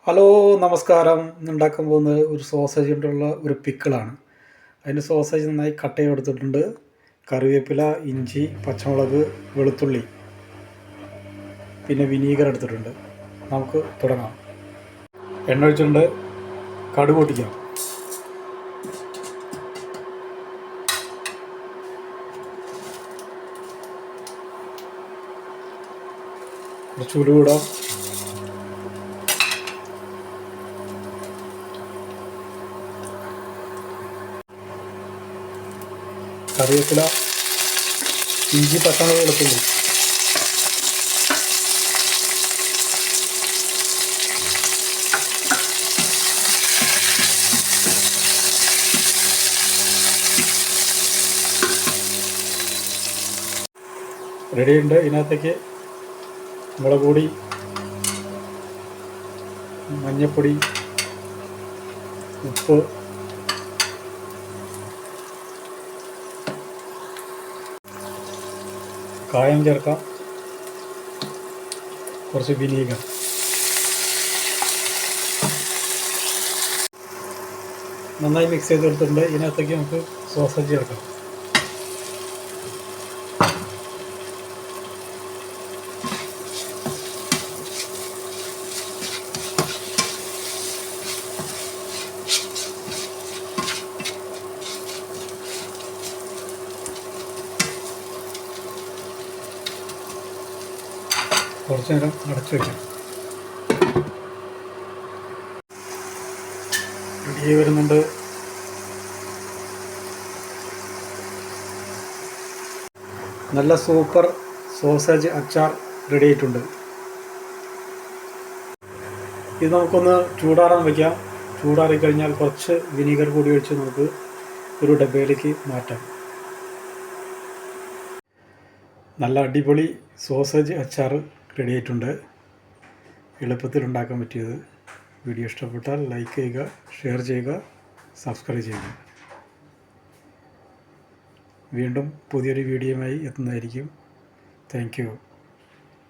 Hello നമസ്കാരം. ഇന്ന് ഉണ്ടാക്കാൻ പോകുന്നത് ഒരു സോസേജ് കൊണ്ടുള്ള ഒരു പിക്കിളാണ്. അതിന് സോസേജ് നന്നായി കട്ട് ചെയ്തെടുത്തിട്ടുണ്ട്. കറിവേപ്പില, ഇഞ്ചി, പച്ചമുളക്, വെളുത്തുള്ളി, പിന്നെ വിനീഗർ എടുത്തിട്ടുണ്ട്. നമുക്ക് തുടങ്ങാം. എണ്ണ ഒഴിച്ചിട്ടുണ്ട്. കടുക് പൊട്ടിക്കാം. കുറച്ച് ഉലുവ ഇടാം. കറിവേപ്പില, ഇഞ്ചി, പച്ചമുളക്, വെളുത്തുള്ളി. റെഡിയുണ്ട്. ഇതിനകത്തേക്ക് മുളക് പൊടി, മഞ്ഞൾപ്പൊടി, ഉപ്പ്, കായം ചേർക്കാം, കുറച്ച് വിനീഗർ. നന്നായി മിക്സ് ചെയ്തെടുത്തിട്ടുണ്ട്. ഇതിനകത്തേക്ക് നമുക്ക് സോസേജ് ചേർക്കാം. കുറച്ച് നേരം അടച്ചു വയ്ക്കാം. റെഡിയായി വരുന്നുണ്ട്. നല്ല സൂപ്പർ സോസേജ് അച്ചാർ റെഡി ആയിട്ടുണ്ട്. ഇത് നമുക്കൊന്ന് ചൂടാറാൻ വയ്ക്കാം. ചൂടാറി കഴിഞ്ഞാൽ കുറച്ച് വിനീഗർ കൂടി ഒഴിച്ച് നമുക്ക് ഒരു ഡബ്ബയിലേക്ക് മാറ്റാം. നല്ല അടിപൊളി സോസേജ് അച്ചാർ റെഡി ആയിട്ടുണ്ട്. എളുപ്പത്തിൽ ഉണ്ടാക്കാൻ പറ്റിയത്. വീഡിയോ ഇഷ്ടപ്പെട്ടാൽ ലൈക്ക് ചെയ്യുക, ഷെയർ ചെയ്യുക, സബ്സ്ക്രൈബ് ചെയ്യുക. വീണ്ടും പുതിയൊരു വീഡിയോയുമായി എത്തുന്നതായിരിക്കും. Thank you.